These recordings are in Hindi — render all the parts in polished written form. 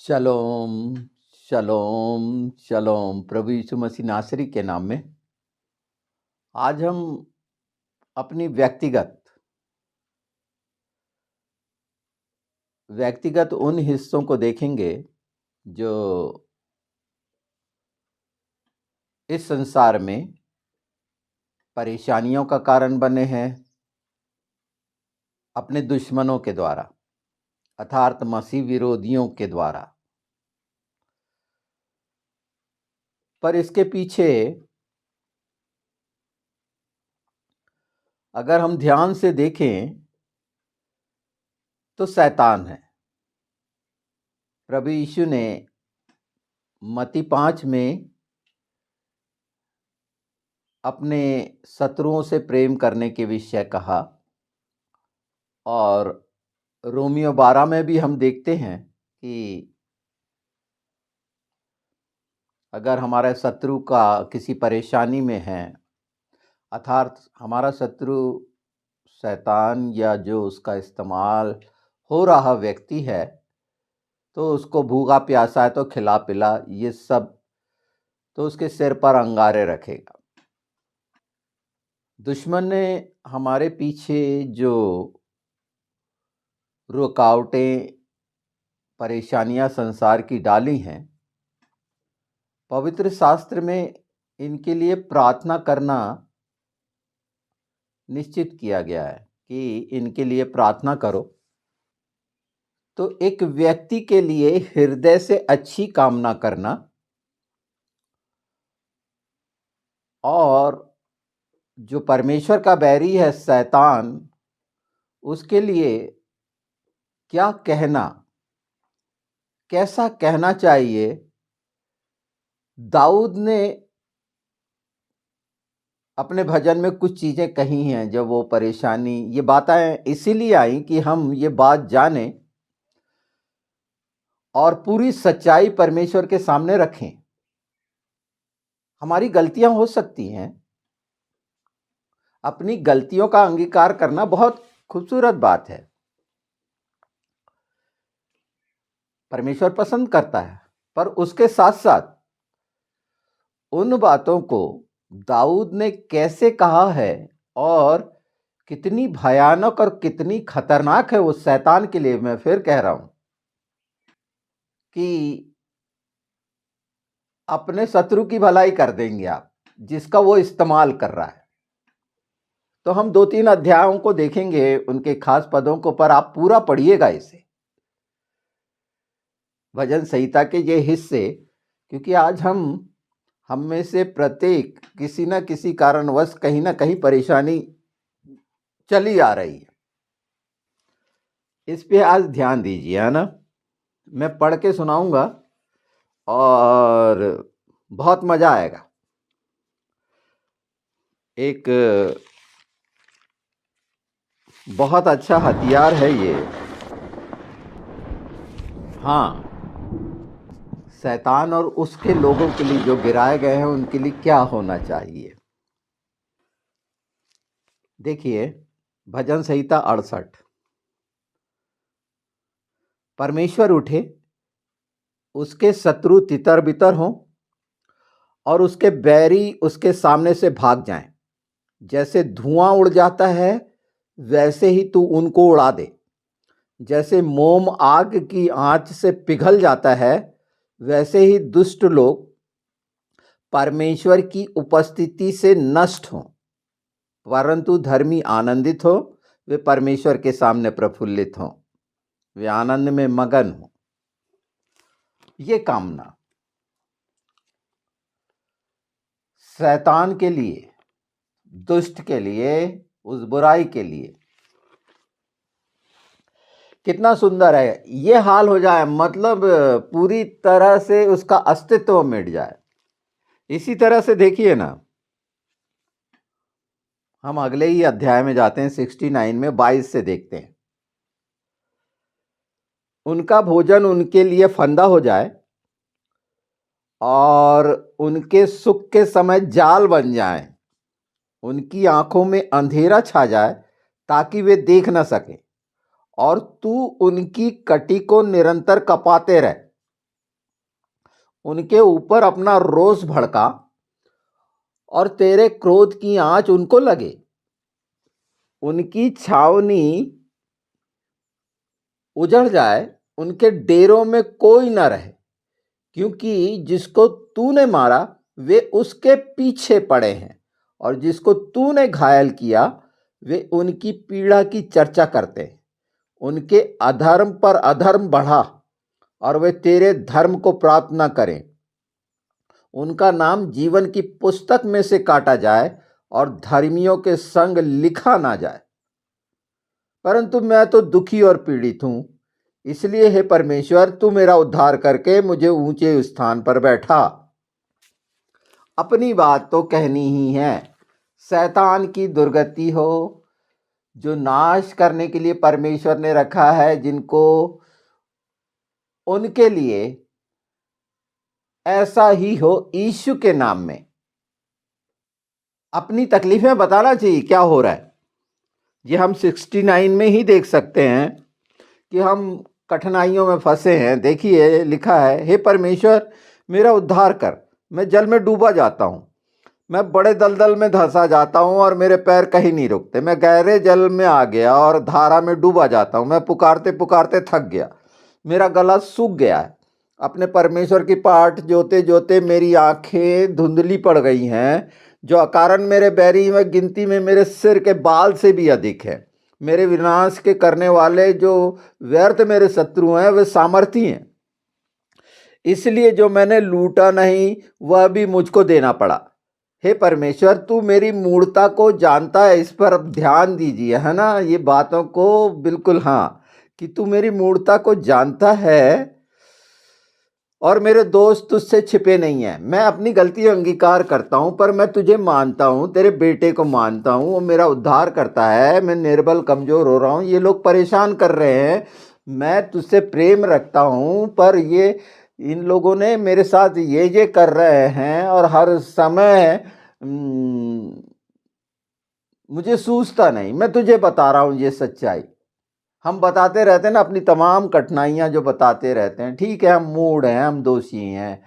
शलोम शलोम शलोम प्रभु यीशु मसीह नासरी के नाम में आज हम अपनी व्यक्तिगत उन हिस्सों को देखेंगे जो इस संसार में परेशानियों का कारण बने हैं अपने दुश्मनों के द्वारा अर्थात मसीह विरोधियों के द्वारा। पर इसके पीछे अगर हम ध्यान से देखें तो शैतान है। प्रभु यीशु ने मत्ती 5 में अपने शत्रुओं से प्रेम करने के विषय कहा और रोमियो 12 में भी हम देखते हैं कि अगर हमारा शत्रु का किसी परेशानी में है अर्थात हमारा शत्रु शैतान या जो उसका इस्तेमाल हो रहा व्यक्ति है तो उसको भूखा प्यासा है तो खिला पिला, ये सब तो उसके सिर पर अंगारे रखेगा। दुश्मन ने हमारे पीछे जो रुकावटें परेशानियां संसार की डाली हैं, पवित्र शास्त्र में इनके लिए प्रार्थना करना निश्चित किया गया है कि इनके लिए प्रार्थना करो। तो एक व्यक्ति के लिए हृदय से अच्छी कामना करना और जो परमेश्वर का बैरी है शैतान, उसके लिए क्या कहना, कैसा कहना चाहिए। दाऊद ने अपने भजन में कुछ चीजें कही हैं जब वो परेशानी, ये बातें इसीलिए आई कि हम ये बात जानें और पूरी सच्चाई परमेश्वर के सामने रखें। हमारी गलतियां हो सकती हैं, अपनी गलतियों का अंगीकार करना बहुत खूबसूरत बात है, परमेश्वर पसंद करता है। पर उसके साथ साथ उन बातों को दाऊद ने कैसे कहा है और कितनी भयानक और कितनी खतरनाक है वो शैतान के लिए। मैं फिर कह रहा हूं कि अपने शत्रु की भलाई कर देंगे आप, जिसका वो इस्तेमाल कर रहा है। तो हम 2-3 अध्यायों को देखेंगे, उनके खास पदों को, पर आप पूरा पढ़िएगा इसे, भजन संहिता के ये हिस्से, क्योंकि आज हम में से प्रत्येक किसी न किसी कारणवश कहीं ना कहीं परेशानी चली आ रही है। इस पे आज ध्यान दीजिए, है ना। मैं पढ़ के सुनाऊंगा और बहुत मजा आएगा। एक बहुत अच्छा हथियार है ये। हाँ, शैतान और उसके लोगों के लिए जो गिराए गए हैं उनके लिए क्या होना चाहिए। देखिए भजन संहिता 68। परमेश्वर उठे, उसके शत्रु तितर बितर हों और उसके बैरी उसके सामने से भाग जाएं। जैसे धुआं उड़ जाता है वैसे ही तू उनको उड़ा दे। जैसे मोम आग की आंच से पिघल जाता है वैसे ही दुष्ट लोग परमेश्वर की उपस्थिति से नष्ट हों, परंतु धर्मी आनंदित हो, वे परमेश्वर के सामने प्रफुल्लित हों, वे आनंद में मगन हों। ये कामना शैतान के लिए, दुष्ट के लिए, उस बुराई के लिए कितना सुंदर है। ये हाल हो जाए, मतलब पूरी तरह से उसका अस्तित्व मिट जाए। इसी तरह से देखिए ना, हम अगले ही अध्याय में जाते हैं, 69 में 22 से देखते हैं। उनका भोजन उनके लिए फंदा हो जाए और उनके सुख के समय जाल बन जाए। उनकी आंखों में अंधेरा छा जाए ताकि वे देख न सके और तू उनकी कटी को निरंतर कपाते रह। उनके ऊपर अपना रोष भड़का और तेरे क्रोध की आंच उनको लगे, उनकी छावनी उजड़ जाए, उनके डेरों में कोई न रहे, क्योंकि जिसको तूने मारा वे उसके पीछे पड़े हैं, और जिसको तूने घायल किया वे उनकी पीड़ा की चर्चा करते हैं। उनके अधर्म पर अधर्म बढ़ा और वे तेरे धर्म को प्राप्त न करें। उनका नाम जीवन की पुस्तक में से काटा जाए और धर्मियों के संग लिखा ना जाए। परंतु मैं तो दुखी और पीड़ित हूं, इसलिए हे परमेश्वर तू मेरा उद्धार करके मुझे ऊंचे स्थान पर बैठा। अपनी बात तो कहनी ही है। शैतान की दुर्गति हो, जो नाश करने के लिए परमेश्वर ने रखा है जिनको, उनके लिए ऐसा ही हो यीशु के नाम में। अपनी तकलीफें बताना चाहिए क्या हो रहा है। ये हम 69 में ही देख सकते हैं कि हम कठिनाइयों में फंसे हैं। देखिए लिखा है, हे परमेश्वर मेरा उद्धार कर, मैं जल में डूबा जाता हूँ, मैं बड़े दलदल में धंसा जाता हूँ और मेरे पैर कहीं नहीं रुकते। मैं गहरे जल में आ गया और धारा में डूबा जाता हूँ। मैं पुकारते पुकारते थक गया, मेरा गला सूख गया है। अपने परमेश्वर की पाठ जोते जोते मेरी आंखें धुंधली पड़ गई हैं। जो अकारण मेरे बैरी में गिनती में मेरे सिर के बाल से भी अधिक है। मेरे विनाश के करने वाले जो व्यर्थ मेरे शत्रु हैं वे सामर्थी हैं, इसलिए जो मैंने लूटा नहीं वह भी मुझको देना पड़ा। हे परमेश्वर तू मेरी मूढ़ता को जानता है, इस पर अब ध्यान दीजिए, है ना, ये बातों को बिल्कुल, हाँ, कि तू मेरी मूढ़ता को जानता है और मेरे दोस्त तुझसे छिपे नहीं हैं। मैं अपनी गलती अंगीकार करता हूं, पर मैं तुझे मानता हूं, तेरे बेटे को मानता हूं, वो मेरा उद्धार करता है। मैं निर्बल कमजोर हो रहा हूं, ये लोग परेशान कर रहे हैं। मैं तुझसे प्रेम रखता हूं, पर ये इन लोगों ने मेरे साथ ये कर रहे हैं और हर समय मुझे सूझता नहीं। मैं तुझे बता रहा हूं ये सच्चाई। हम बताते रहते हैं ना अपनी तमाम कठिनाइयां, जो बताते रहते हैं। ठीक है, हम मूढ़ हैं, हम दोषी हैं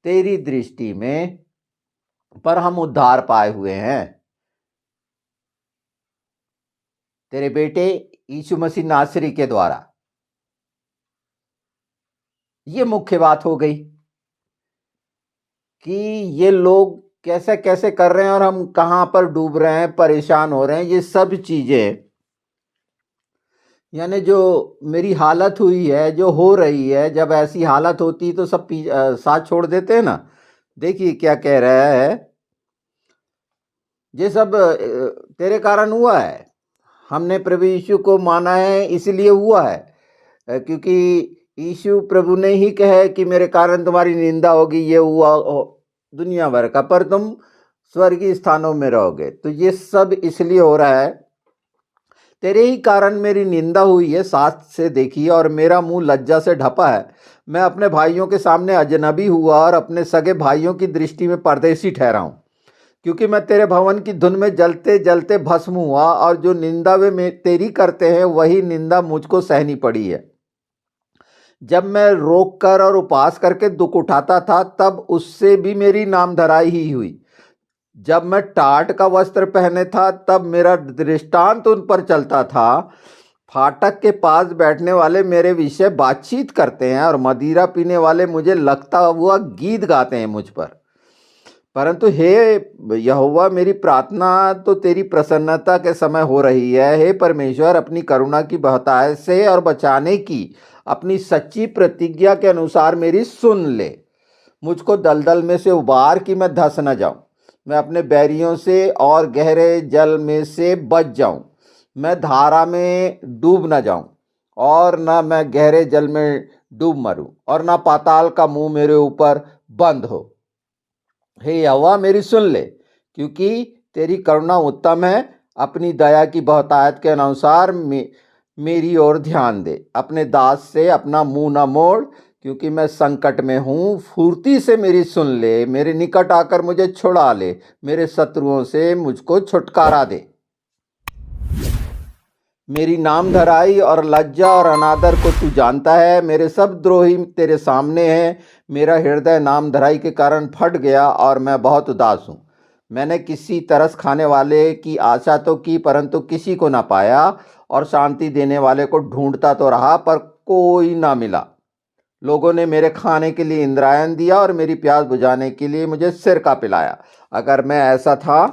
तेरी दृष्टि में, पर हम उद्धार पाए हुए हैं तेरे बेटे यीशु मसीह नासरी के द्वारा। ये मुख्य बात हो गई कि ये लोग कैसे कैसे कर रहे हैं और हम कहां पर डूब रहे हैं, परेशान हो रहे हैं। ये सब चीजें, यानी जो मेरी हालत हुई है, जो हो रही है, जब ऐसी हालत होती तो सब साथ छोड़ देते हैं ना। देखिए क्या कह रहा है, ये सब तेरे कारण हुआ है। हमने प्रभु यीशु को माना है इसलिए हुआ है, क्योंकि यीशु प्रभु ने ही कहा कि मेरे कारण तुम्हारी निंदा होगी, ये हुआ दुनिया भर का, पर तुम स्वर्गीय स्थानों में रहोगे। तो ये सब इसलिए हो रहा है, तेरे ही कारण मेरी निंदा हुई है, साथ से देखिए, और मेरा मुंह लज्जा से ढपा है। मैं अपने भाइयों के सामने अजनबी हुआ और अपने सगे भाइयों की दृष्टि में परदेसी ठहरा हूं, क्योंकि मैं तेरे भवन की धुन में जलते जलते भस्म हुआ, और जो निंदा वे तेरी करते हैं वही निंदा मुझको सहनी पड़ी है। जब मैं रोक कर और उपवास करके दुख उठाता था तब उससे भी मेरी नामधराई ही हुई। जब मैं टाट का वस्त्र पहने था तब मेरा दृष्टांत उन पर चलता था। फाटक के पास बैठने वाले मेरे विषय बातचीत करते हैं और मदिरा पीने वाले मुझे लगता हुआ गीत गाते हैं मुझ पर। परंतु हे यहोवा, मेरी प्रार्थना तो तेरी प्रसन्नता के समय हो रही है। हे परमेश्वर, अपनी करुणा की बहुतायत से और बचाने की अपनी सच्ची प्रतिज्ञा के अनुसार मेरी सुन ले। मुझको दलदल में से उबार कि मैं धंस न जाऊं, मैं अपने बैरियों से और गहरे जल में से बच जाऊं। मैं धारा में डूब न जाऊं और न मैं गहरे जल में डूब मरूं, और न पाताल का मुंह मेरे ऊपर बंद हो। हे यहोवा, मेरी सुन ले, क्योंकि तेरी करुणा उत्तम है। अपनी दया की बहुतायत के अनुसार मेरी ओर ध्यान दे। अपने दास से अपना मुंह न मोड़, क्योंकि मैं संकट में हूँ। फुर्ती से मेरी सुन ले, मेरे निकट आकर मुझे छुड़ा ले, मेरे शत्रुओं से मुझको छुटकारा दे। मेरी नामधराई और लज्जा और अनादर को तू जानता है। मेरे सब द्रोही तेरे सामने हैं। मेरा हृदय नामधराई के कारण फट गया और मैं बहुत उदास हूँ। मैंने किसी तरस खाने वाले की आशा तो की, परंतु किसी को ना पाया, और शांति देने वाले को ढूंढता तो रहा, पर कोई ना मिला। लोगों ने मेरे खाने के लिए इंद्रायण दिया और मेरी प्यास बुझाने के लिए मुझे सिरका पिलाया। अगर मैं ऐसा था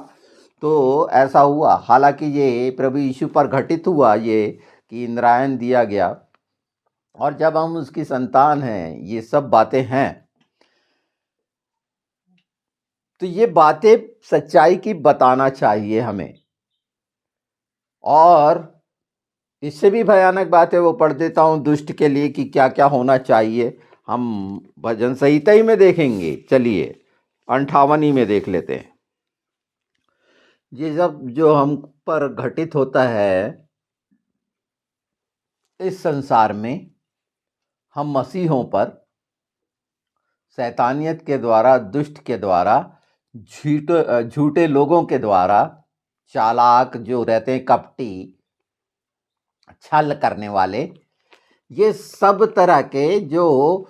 तो ऐसा हुआ। हालांकि ये प्रभु यीशु पर घटित हुआ, ये कि इंद्रायण दिया गया, और जब हम उसकी संतान हैं, ये सब बातें हैं, तो ये बातें सच्चाई की बताना चाहिए हमें। और इससे भी भयानक बात है, वो पढ़ देता हूँ दुष्ट के लिए कि क्या क्या होना चाहिए। हम भजन संहिता ही में देखेंगे। चलिए 58 ही में देख लेते हैं। ये सब जो हम पर घटित होता है इस संसार में, हम मसीहों पर शैतानियत के द्वारा, दुष्ट के द्वारा, झूठे लोगों के द्वारा, चालाक जो रहते हैं, कपटी, छल करने वाले, ये सब तरह के जो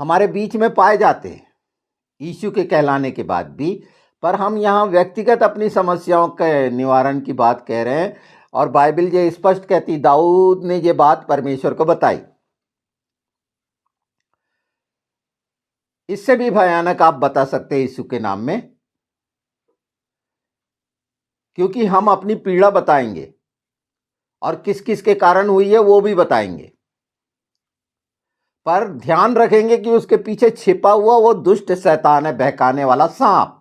हमारे बीच में पाए जाते हैं यीशु के कहलाने के बाद भी। पर हम यहाँ व्यक्तिगत अपनी समस्याओं के निवारण की बात कह रहे हैं, और बाइबल ये स्पष्ट कहती, दाऊद ने ये बात परमेश्वर को बताई। इससे भी भयानक आप बता सकते हैं यीशु के नाम में, क्योंकि हम अपनी पीड़ा बताएंगे और किस किस के कारण हुई है वो भी बताएंगे, पर ध्यान रखेंगे कि उसके पीछे छिपा हुआ वो दुष्ट शैतान है, बहकाने वाला सांप,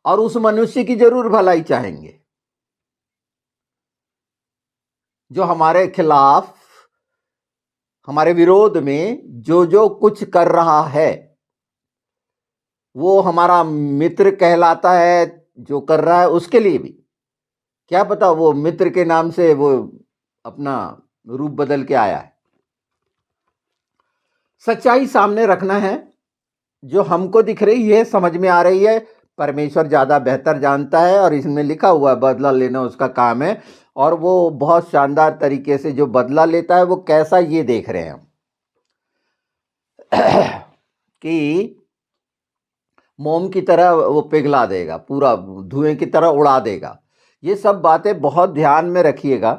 और उस मनुष्य की जरूर भलाई चाहेंगे जो हमारे खिलाफ, हमारे विरोध में जो जो कुछ कर रहा है। वो हमारा मित्र कहलाता है जो कर रहा है, उसके लिए भी क्या पता वो मित्र के नाम से वो अपना रूप बदल के आया है। सच्चाई सामने रखना है, जो हमको दिख रही है, समझ में आ रही है, परमेश्वर ज़्यादा बेहतर जानता है, और इसमें लिखा हुआ है बदला लेना उसका काम है। और वो बहुत शानदार तरीके से जो बदला लेता है वो कैसा, ये देख रहे हैं हम कि मोम की तरह वो पिघला देगा, पूरा धुएं की तरह उड़ा देगा। ये सब बातें बहुत ध्यान में रखिएगा,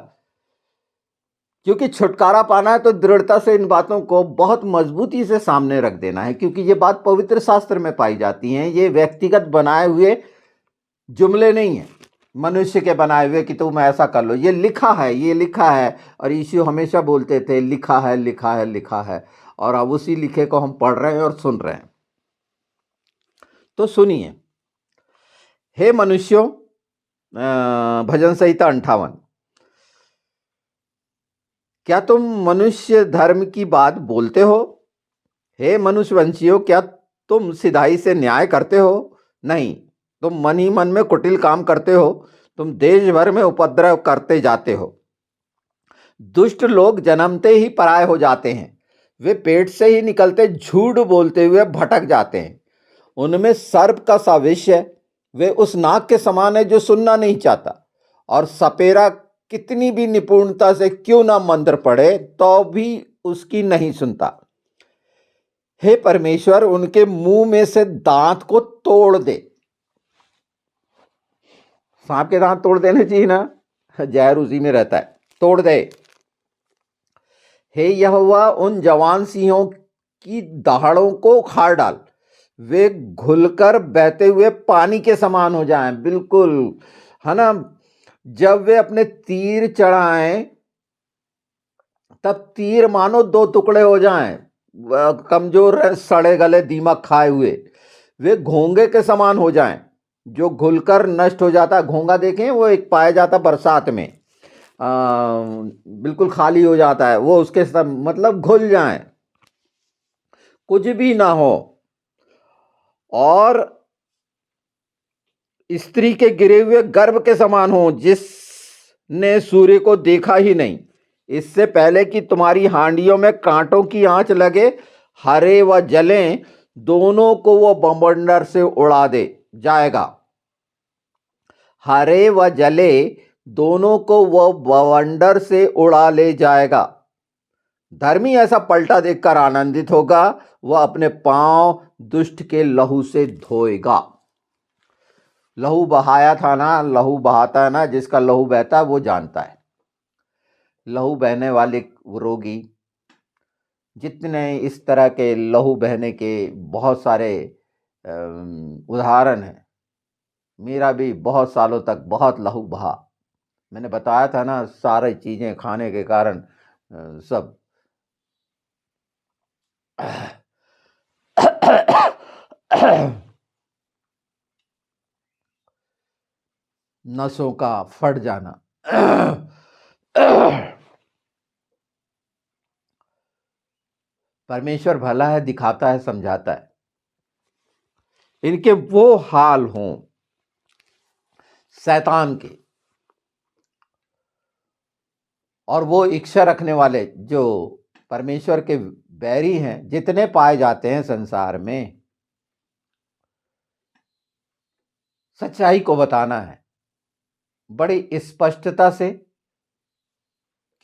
क्योंकि छुटकारा पाना है तो दृढ़ता से इन बातों को बहुत मजबूती से सामने रख देना है, क्योंकि ये बात पवित्र शास्त्र में पाई जाती हैं। ये व्यक्तिगत बनाए हुए जुमले नहीं है, मनुष्य के बनाए हुए कि तुम ऐसा कर लो। ये लिखा है, ये लिखा है। और यीशु हमेशा बोलते थे लिखा है, लिखा है, लिखा है। और अब उसी लिखे को हम पढ़ रहे हैं और सुन रहे हैं। तो सुनिए, हे मनुष्यों, भजन संहिता 58, क्या तुम मनुष्य धर्म की बात बोलते हो? हे मनुष्य वंशियों, क्या तुम सिधाई से न्याय करते हो? नहीं, तुम मन ही मन में कुटिल काम करते हो। तुम देश भर में उपद्रव करते जाते हो। दुष्ट लोग जन्मते ही पराये हो जाते हैं। वे पेट से ही निकलते झूठ बोलते हुए भटक जाते हैं। उनमें सर्प का सा विष है। वे उस नाग के समान है जो सुनना नहीं चाहता, और सपेरा कितनी भी निपुणता से क्यों ना मंत्र पढ़े तो भी उसकी नहीं सुनता। हे परमेश्वर, उनके मुंह में से दांत को तोड़ दे। सांप के दांत तोड़ देने चाहिए ना, जहर उसी में रहता है, तोड़ दे। हे यहोवा, उन जवान सिंहों की दहाड़ों को उखाड़ डाल। वे घुलकर बहते हुए पानी के समान हो जाएं, बिल्कुल, है ना। जब वे अपने तीर चढ़ाएं तब तीर मानो दो टुकड़े हो जाएं, कमजोर सड़े गले दीमक खाए हुए। वे घोंगे के समान हो जाएं जो घुलकर नष्ट हो जाता। घोंगा देखें, वो एक पाया जाता बरसात में, बिल्कुल खाली हो जाता है वो, उसके सब मतलब घुल जाएं, कुछ भी ना हो। और स्त्री के गिरे हुए गर्भ के समान हो जिसने सूर्य को देखा ही नहीं, इससे पहले कि तुम्हारी हांडियों में कांटों की आंच लगे। हरे व जलें, दोनों को वो बवंडर से उड़ा दे जाएगा। हरे व जले, दोनों को वह बवंडर से उड़ा ले जाएगा। धर्मी ऐसा पलटा देखकर आनंदित होगा, वह अपने पांव दुष्ट के लहू से धोएगा। लहू बहाया था ना, लहू बहाता है ना, जिसका लहू बहता है वो जानता है। लहू बहने वाले रोगी, जितने इस तरह के लहू बहने के बहुत सारे उदाहरण हैं। मेरा भी बहुत सालों तक बहुत लहू बहा। मैंने बताया था ना, सारी चीजें खाने के कारण सब नसों का फट जाना। परमेश्वर भला है, दिखाता है, समझाता है। इनके वो हाल हों शैतान के और वो इच्छा रखने वाले जो परमेश्वर के बैरी हैं, जितने पाए जाते हैं संसार में। सच्चाई को बताना है बड़ी स्पष्टता से,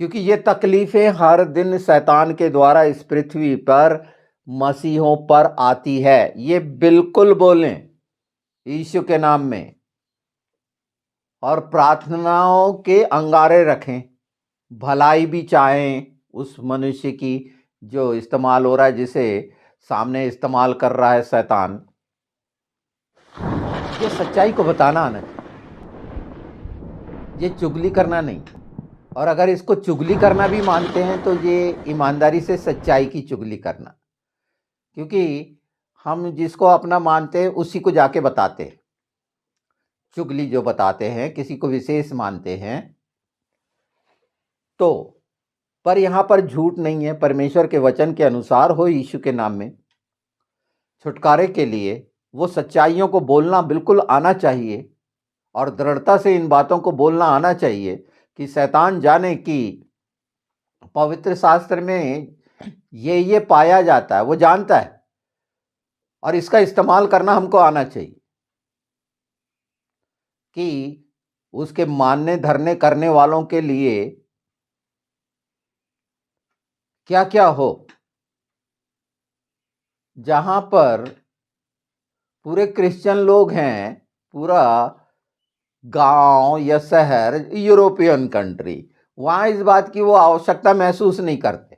क्योंकि ये तकलीफें हर दिन शैतान के द्वारा इस पृथ्वी पर मसीहों पर आती है। ये बिल्कुल बोलें यीशु के नाम में और प्रार्थनाओं के अंगारे रखें, भलाई भी चाहें उस मनुष्य की जो इस्तेमाल हो रहा है, जिसे सामने इस्तेमाल कर रहा है शैतान। ये सच्चाई को बताना आना चाहिए, ये चुगली करना नहीं। और अगर इसको चुगली करना भी मानते हैं तो ये ईमानदारी से सच्चाई की चुगली करना, क्योंकि हम जिसको अपना मानते हैं उसी को जाके बताते हैं। चुगली जो बताते हैं, किसी को विशेष मानते हैं तो, पर यहां पर झूठ नहीं है। परमेश्वर के वचन के अनुसार हो यीशु के नाम में छुटकारे के लिए वो सच्चाइयों को बोलना बिल्कुल आना चाहिए और दृढ़ता से इन बातों को बोलना आना चाहिए कि शैतान जाने कि पवित्र शास्त्र में ये पाया जाता है, वो जानता है और इसका इस्तेमाल करना हमको आना चाहिए कि उसके मानने धरने करने वालों के लिए क्या क्या हो। जहां पर पूरे क्रिश्चियन लोग हैं, पूरा गांव या शहर यूरोपियन कंट्री, वहां इस बात की वो आवश्यकता महसूस नहीं करते,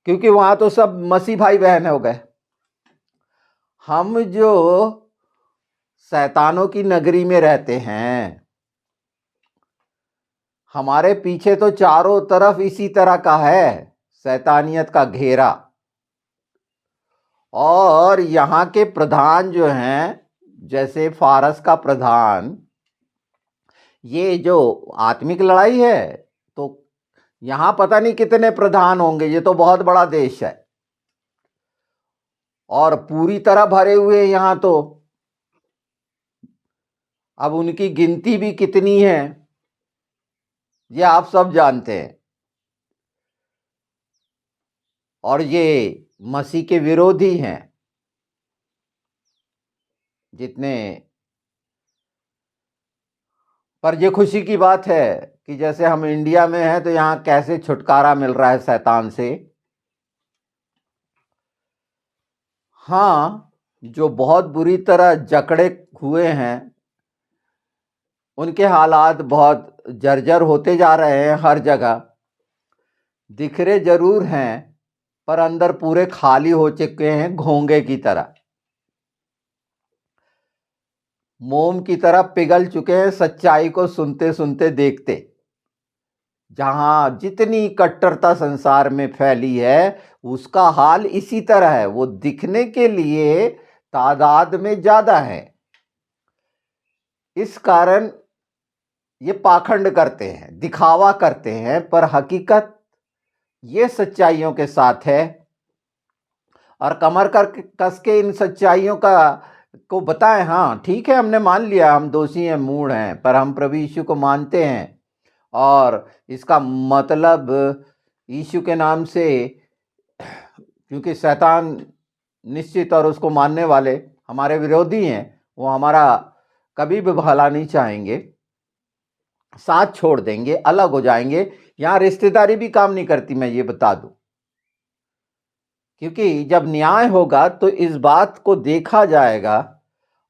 क्योंकि वहां तो सब मसीह भाई बहन हो गए। हम जो शैतानों की नगरी में रहते हैं, हमारे पीछे तो चारों तरफ इसी तरह का है शैतानियत का घेरा। और यहाँ के प्रधान जो हैं, जैसे फारस का प्रधान, ये जो आत्मिक लड़ाई है तो यहाँ पता नहीं कितने प्रधान होंगे, ये तो बहुत बड़ा देश है और पूरी तरह भरे हुए यहाँ तो। अब उनकी गिनती भी कितनी है ये आप सब जानते हैं। और ये मसीह के विरोधी हैं जितने। पर ये खुशी की बात है कि जैसे हम इंडिया में हैं तो यहाँ कैसे छुटकारा मिल रहा है शैतान से। हाँ, जो बहुत बुरी तरह जकड़े हुए हैं उनके हालात बहुत जर्जर होते जा रहे हैं। हर जगह दिख रहे जरूर हैं पर अंदर पूरे खाली हो चुके हैं, घोंगे की तरह, मोम की तरह पिघल चुके हैं सच्चाई को सुनते सुनते देखते। जहां जितनी कट्टरता संसार में फैली है उसका हाल इसी तरह है। वो दिखने के लिए तादाद में ज्यादा है, इस कारण ये पाखंड करते हैं, दिखावा करते हैं, पर हकीकत ये सच्चाइयों के साथ है। और कमर कर कस के इन सच्चाइयों का को बताएं, हाँ ठीक है हमने मान लिया हम दोषी हैं, मूढ़ हैं, पर हम प्रभु यीशु को मानते हैं और इसका मतलब यीशु के नाम से, क्योंकि शैतान निश्चित और उसको मानने वाले हमारे विरोधी हैं, वो हमारा कभी भी भला नहीं चाहेंगे। साथ छोड़ देंगे, अलग हो जाएंगे। यहाँ रिश्तेदारी भी काम नहीं करती, मैं ये बता दूं। क्योंकि जब न्याय होगा तो इस बात को देखा जाएगा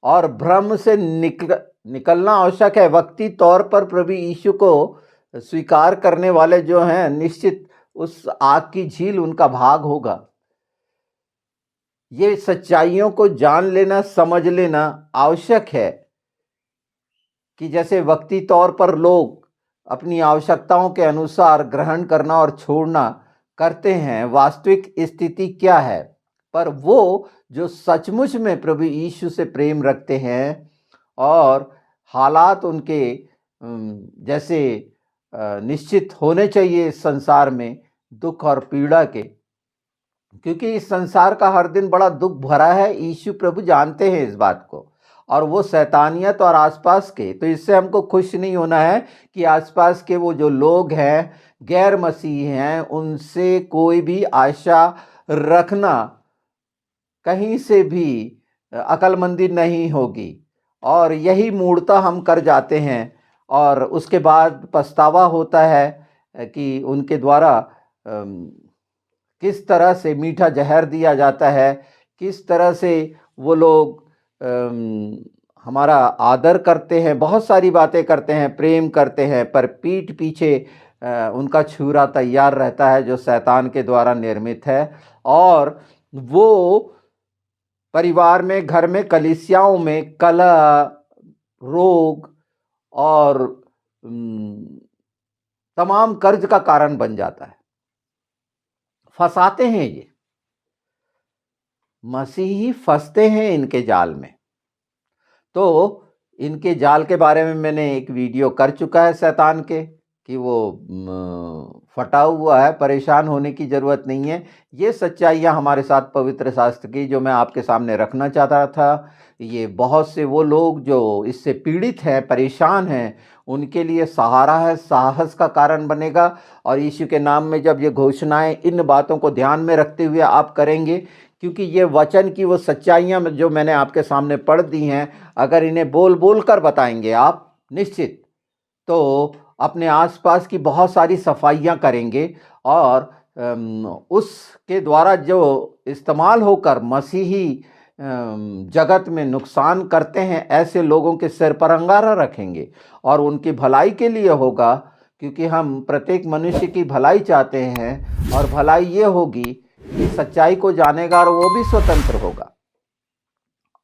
और भ्रम से निकलना आवश्यक है। वक्ती तौर पर प्रभु यीशु को स्वीकार करने वाले जो हैं, निश्चित उस आग की झील उनका भाग होगा। ये सच्चाइयों को जान लेना, समझ लेना आवश्यक है कि जैसे वक्ती तौर पर लोग अपनी आवश्यकताओं के अनुसार ग्रहण करना और छोड़ना करते हैं, वास्तविक स्थिति क्या है। पर वो जो सचमुच में प्रभु यीशु से प्रेम रखते हैं और हालात उनके जैसे निश्चित होने चाहिए इस संसार में, दुख और पीड़ा के, क्योंकि इस संसार का हर दिन बड़ा दुख भरा है। यीशु प्रभु जानते हैं इस बात को, और वो शैतानियत और आसपास के, तो इससे हमको खुश नहीं होना है कि आसपास के वो जो लोग हैं, गैर मसीह हैं, उनसे कोई भी आशा रखना कहीं से भी अक्लमंदी नहीं होगी। और यही मूढ़ता हम कर जाते हैं और उसके बाद पछतावा होता है कि उनके द्वारा किस तरह से मीठा जहर दिया जाता है, किस तरह से वो लोग हमारा आदर करते हैं, बहुत सारी बातें करते हैं, प्रेम करते हैं, पर पीठ पीछे उनका छुरा तैयार रहता है जो शैतान के द्वारा निर्मित है। और वो परिवार में, घर में, कलीसियाओं में कलह, रोग और तमाम कर्ज का कारण बन जाता है। फंसाते हैं ये मसीही, फंसते हैं इनके जाल में। तो इनके जाल के बारे में मैंने एक वीडियो कर चुका है शैतान के, कि वो फटा हुआ है, परेशान होने की ज़रूरत नहीं है। ये सच्चाइयाँ हमारे साथ पवित्र शास्त्र की जो मैं आपके सामने रखना चाहता था। ये बहुत से वो लोग जो इससे पीड़ित हैं, परेशान हैं, उनके लिए सहारा है, साहस का कारण बनेगा। और यीशु के नाम में जब ये घोषणाएं इन बातों को ध्यान में रखते हुए आप करेंगे, क्योंकि ये वचन की वो सच्चाइयाँ जो मैंने आपके सामने पढ़ दी हैं, अगर इन्हें बोल बोल कर बताएंगे आप, निश्चित तो अपने आसपास की बहुत सारी सफाइयाँ करेंगे। और उसके द्वारा जो इस्तेमाल होकर मसीही जगत में नुकसान करते हैं, ऐसे लोगों के सिर पर अंगारा रखेंगे और उनकी भलाई के लिए होगा। क्योंकि हम प्रत्येक मनुष्य की भलाई चाहते हैं, और भलाई ये होगी कि सच्चाई को जानेगा और वो भी स्वतंत्र होगा,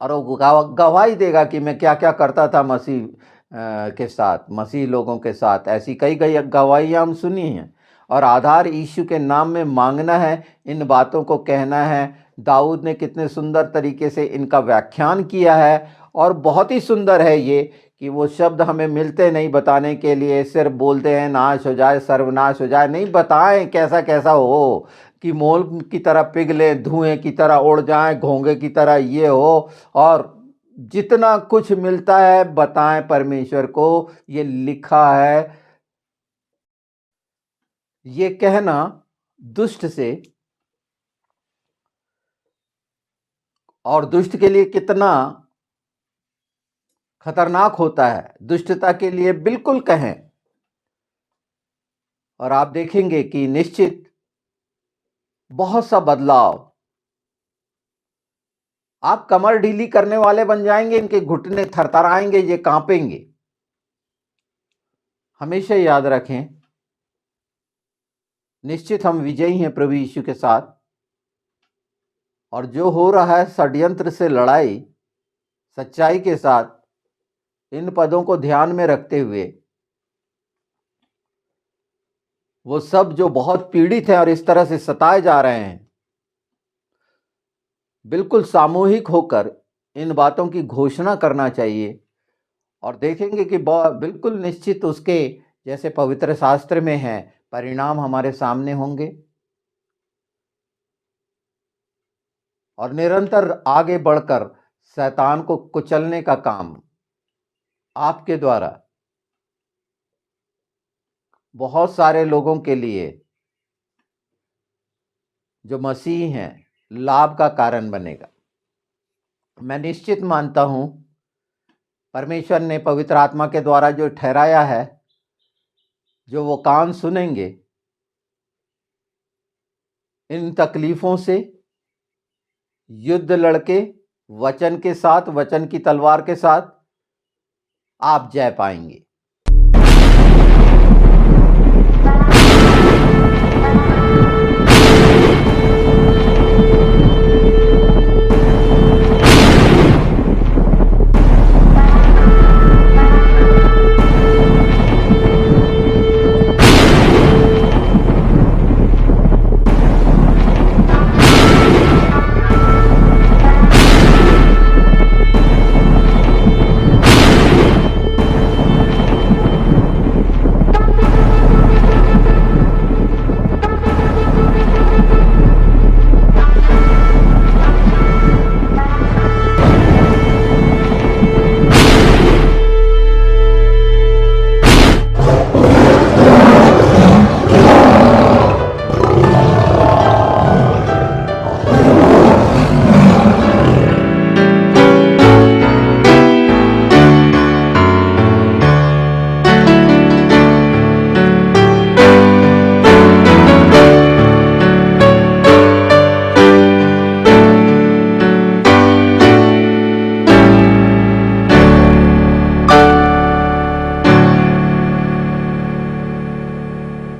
और वो गवाही देगा कि मैं क्या क्या करता था मसीह के साथ, मसीह लोगों के साथ। ऐसी कई कई गवाहियाँ हम सुनी हैं, और आधार यीशु के नाम में मांगना है, इन बातों को कहना है। दाऊद ने कितने सुंदर तरीके से इनका व्याख्यान किया है, और बहुत ही सुंदर है ये कि वो शब्द हमें मिलते नहीं बताने के लिए, सिर्फ बोलते हैं नाश हो जाए, सर्वनाश हो जाए, नहीं बताएं कैसा कैसा हो कि मोल की तरह पिघले, धुएं की तरह उड़ जाएं, घोंगे की तरह ये हो। और जितना कुछ मिलता है बताएं परमेश्वर को, ये लिखा है। ये कहना दुष्ट से, और दुष्ट के लिए कितना खतरनाक होता है, दुष्टता के लिए बिल्कुल कहें, और आप देखेंगे कि निश्चित बहुत सा बदलाव, आप कमर ढीली करने वाले बन जाएंगे, इनके घुटने थरथराएंगे, ये कांपेंगे। हमेशा याद रखें, निश्चित हम विजयी हैं प्रभु यीशु के साथ। और जो हो रहा है षड्यंत्र से लड़ाई, सच्चाई के साथ, इन पदों को ध्यान में रखते हुए, वो सब जो बहुत पीड़ित हैं और इस तरह से सताए जा रहे हैं, बिल्कुल सामूहिक होकर इन बातों की घोषणा करना चाहिए। और देखेंगे कि बिल्कुल निश्चित उसके जैसे पवित्र शास्त्र में है, परिणाम हमारे सामने होंगे। और निरंतर आगे बढ़कर शैतान को कुचलने का काम आपके द्वारा बहुत सारे लोगों के लिए जो मसीह हैं लाभ का कारण बनेगा। मैं निश्चित मानता हूं परमेश्वर ने पवित्र आत्मा के द्वारा जो ठहराया है, जो वो कान सुनेंगे, इन तकलीफों से युद्ध लड़के वचन के साथ, वचन की तलवार के साथ आप जय पाएंगे।